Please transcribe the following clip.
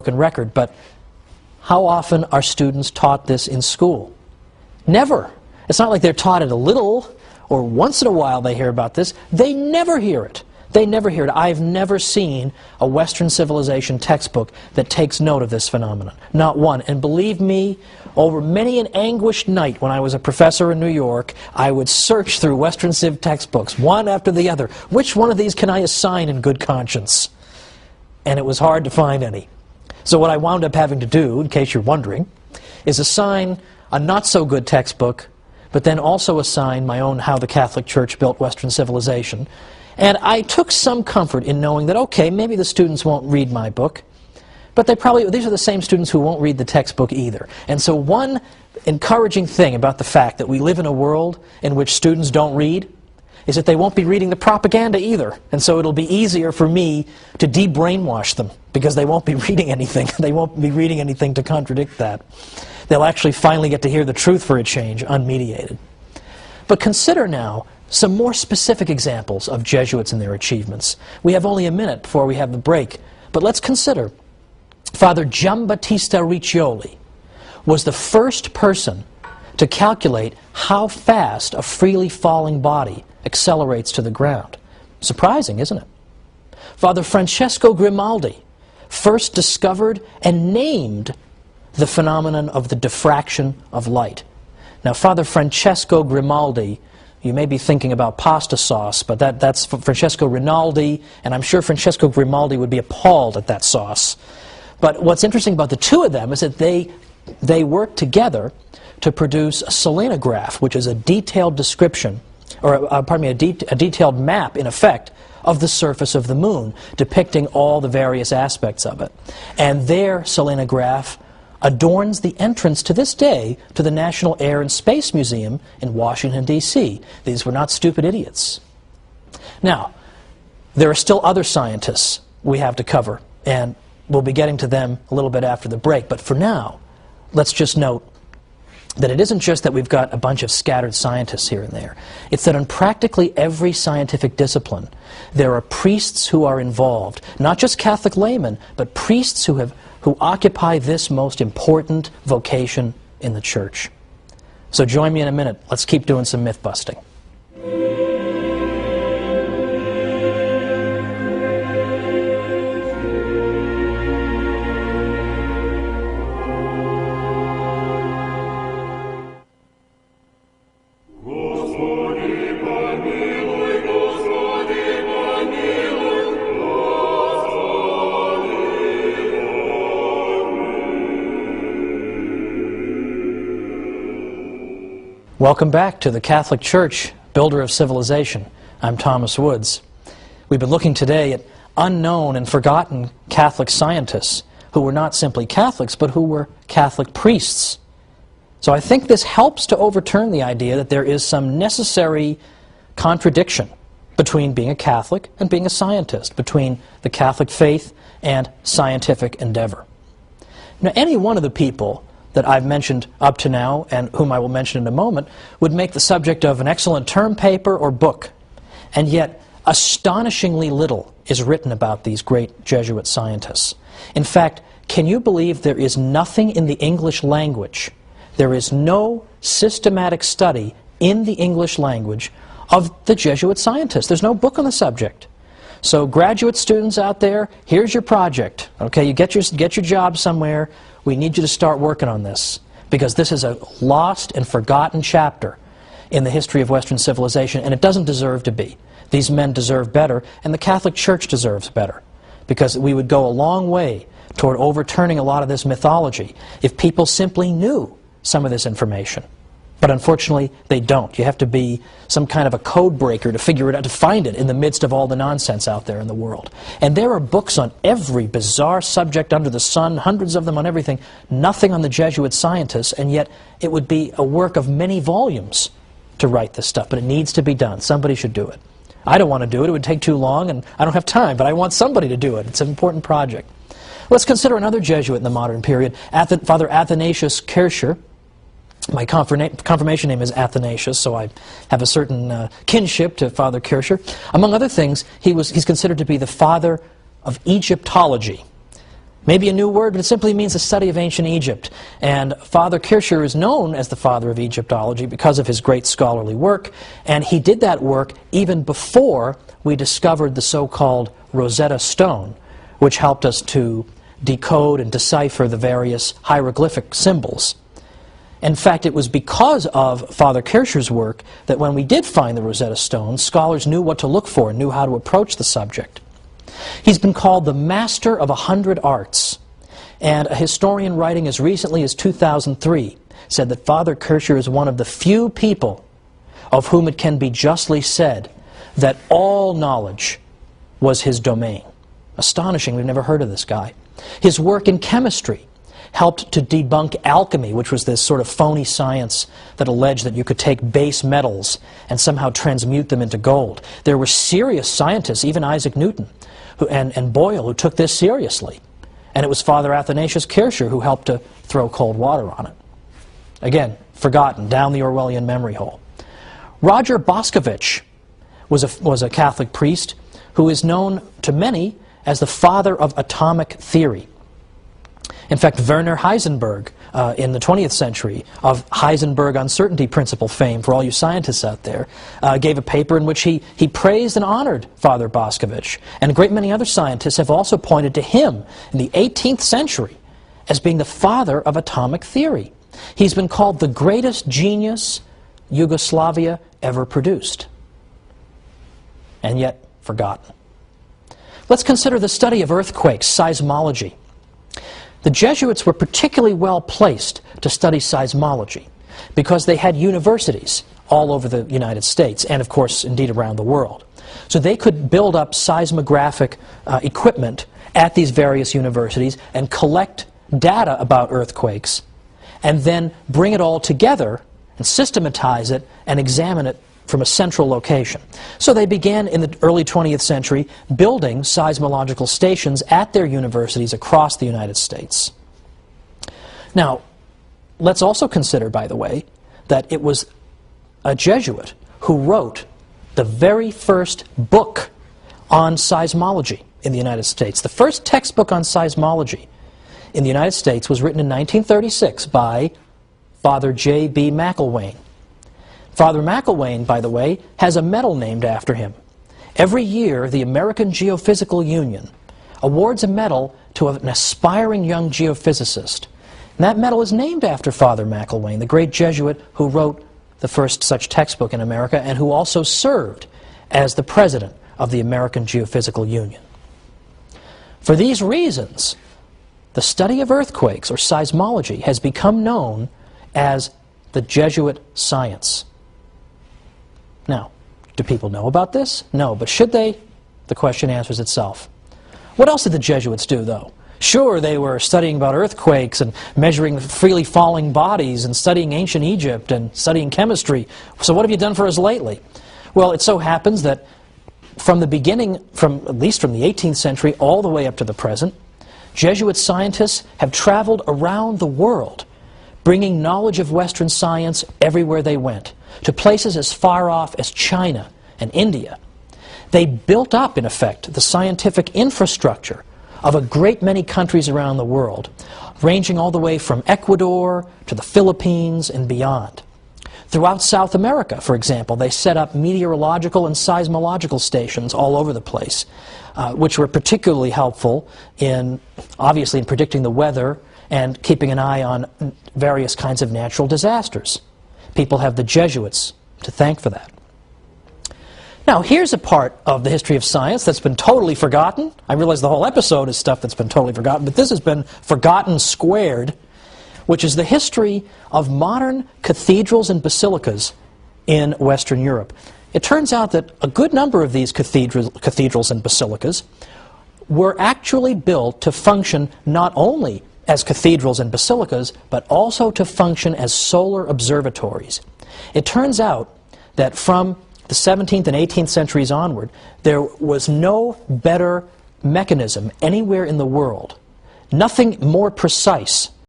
record, but how often are students taught this in school? Never. It's not like they're taught it a little, or once in a while they hear about this. They never hear it. They never hear it. I've never seen a Western civilization textbook that takes note of this phenomenon. Not one. And believe me, over many an anguished night when I was a professor in New York, I would search through Western Civ textbooks, one after the other. Which one of these can I assign in good conscience? And it was hard to find any. So what I wound up having to do, in case you're wondering, is assign a not-so-good textbook, but then also assign my own How the Catholic Church Built Western Civilization. And I took some comfort in knowing that, okay, maybe the students won't read my book, but these are the same students who won't read the textbook either. And so one encouraging thing about the fact that we live in a world in which students don't read is that they won't be reading the propaganda either. And so it'll be easier for me to de-brainwash them, because they won't be reading anything. They won't be reading anything to contradict that. They'll actually finally get to hear the truth for a change, unmediated. But consider now some more specific examples of Jesuits and their achievements. We have only a minute before we have the break, but let's consider Father Giambattista Riccioli was the first person to calculate how fast a freely falling body accelerates to the ground. Surprising, isn't it? Father Francesco Grimaldi first discovered and named the phenomenon of the diffraction of light. Now, Father Francesco Grimaldi, you may be thinking about pasta sauce, but that's Francesco Rinaldi, and I'm sure Francesco Grimaldi would be appalled at that sauce. But what's interesting about the two of them is that they worked together to produce a selenograph, which is a detailed description, or pardon me, a detailed map, in effect, of the surface of the moon, depicting all the various aspects of it. And their selenograph adorns the entrance to this day to the National Air and Space Museum in Washington, D.C. These were not stupid idiots. Now, there are still other scientists we have to cover, and we'll be getting to them a little bit after the break. But for now, let's just note that it isn't just that we've got a bunch of scattered scientists here and there. It's that in practically every scientific discipline, there are priests who are involved, not just Catholic laymen, but priests who occupy this most important vocation in the Church. So join me in a minute. Let's keep doing some myth-busting. Welcome back to the Catholic Church, Builder of Civilization. I'm Thomas Woods. We've been looking today at unknown and forgotten Catholic scientists who were not simply Catholics, but who were Catholic priests. So I think this helps to overturn the idea that there is some necessary contradiction between being a Catholic and being a scientist, between the Catholic faith and scientific endeavor. Now, any one of the people that I've mentioned up to now, and whom I will mention in a moment, would make the subject of an excellent term paper or book. And yet, astonishingly little is written about these great Jesuit scientists. In fact, can you believe there is nothing in the English language, there is no systematic study in the English language of the Jesuit scientists? There's no book on the subject. So graduate students out there, here's your project. Okay, you get your job somewhere. We need you to start working on this, because this is a lost and forgotten chapter in the history of Western civilization, and it doesn't deserve to be. These men deserve better, and the Catholic Church deserves better, because we would go a long way toward overturning a lot of this mythology if people simply knew some of this information. But unfortunately, they don't. You have to be some kind of a code breaker to figure it out, to find it in the midst of all the nonsense out there in the world. And there are books on every bizarre subject under the sun, hundreds of them on everything, nothing on the Jesuit scientists, and yet it would be a work of many volumes to write this stuff. But it needs to be done. Somebody should do it. I don't want to do it. It would take too long, and I don't have time, but I want somebody to do it. It's an important project. Let's consider another Jesuit in the modern period, Father Athanasius Kircher. My confirmation name is Athanasius, so I have a certain kinship to Father Kircher. Among other things, he's considered to be the father of Egyptology. Maybe a new word, but it simply means the study of ancient Egypt. And Father Kircher is known as the father of Egyptology because of his great scholarly work, and he did that work even before we discovered the so-called Rosetta Stone, which helped us to decode and decipher the various hieroglyphic symbols. In fact, it was because of Father Kircher's work that when we did find the Rosetta Stone, scholars knew what to look for and knew how to approach the subject. He's been called the master of 100 arts, and a historian writing as recently as 2003 said that Father Kircher is one of the few people of whom it can be justly said that all knowledge was his domain. Astonishing, we've never heard of this guy. His work in chemistry helped to debunk alchemy, which was this sort of phony science that alleged that you could take base metals and somehow transmute them into gold. There were serious scientists, even Isaac Newton and Boyle, who took this seriously. And it was Father Athanasius Kircher who helped to throw cold water on it. Again, forgotten, down the Orwellian memory hole. Roger Boscovich was a Catholic priest who is known to many as the father of atomic theory. In fact, Werner Heisenberg, in the 20th century, of Heisenberg uncertainty principle fame for all you scientists out there, gave a paper in which he praised and honored Father Boscovich. And a great many other scientists have also pointed to him in the 18th century as being the father of atomic theory. He's been called the greatest genius Yugoslavia ever produced, and yet forgotten. Let's consider the study of earthquakes, seismology. The Jesuits were particularly well placed to study seismology because they had universities all over the United States and, of course, indeed around the world. So they could build up seismographic equipment at these various universities and collect data about earthquakes and then bring it all together and systematize it and examine it from a central location. So they began in the early 20th century building seismological stations at their universities across the United States. Now, let's also consider, by the way, that it was a Jesuit who wrote the very first book on seismology in the United States. The first textbook on seismology in the United States was written in 1936 by Father J.B. McIlwain. Father McIlwain, by the way, has a medal named after him. Every year, the American Geophysical Union awards a medal to an aspiring young geophysicist. And that medal is named after Father McIlwain, the great Jesuit who wrote the first such textbook in America and who also served as the president of the American Geophysical Union. For these reasons, the study of earthquakes, or seismology, has become known as the Jesuit science. Now, do people know about this? No, but should they? The question answers itself. What else did the Jesuits do, though? Sure, they were studying about earthquakes and measuring freely falling bodies and studying ancient Egypt and studying chemistry. So what have you done for us lately? Well, it so happens that from the beginning, at least from the 18th century all the way up to the present, Jesuit scientists have traveled around the world, bringing knowledge of Western science everywhere they went, to places as far off as China and India. They built up, in effect, the scientific infrastructure of a great many countries around the world, ranging all the way from Ecuador to the Philippines and beyond. Throughout South America, for example, they set up meteorological and seismological stations all over the place, which were particularly helpful obviously in predicting the weather and keeping an eye on various kinds of natural disasters. People have the Jesuits to thank for that. Now, here's a part of the history of science that's been totally forgotten. I realize the whole episode is stuff that's been totally forgotten, but this has been forgotten squared, which is the history of modern cathedrals and basilicas in Western Europe. It turns out that a good number of these cathedrals and basilicas were actually built to function not only as cathedrals and basilicas, but also to function as solar observatories. It turns out that from the 17th and 18th centuries onward, there was no better mechanism anywhere in the world, nothing more precise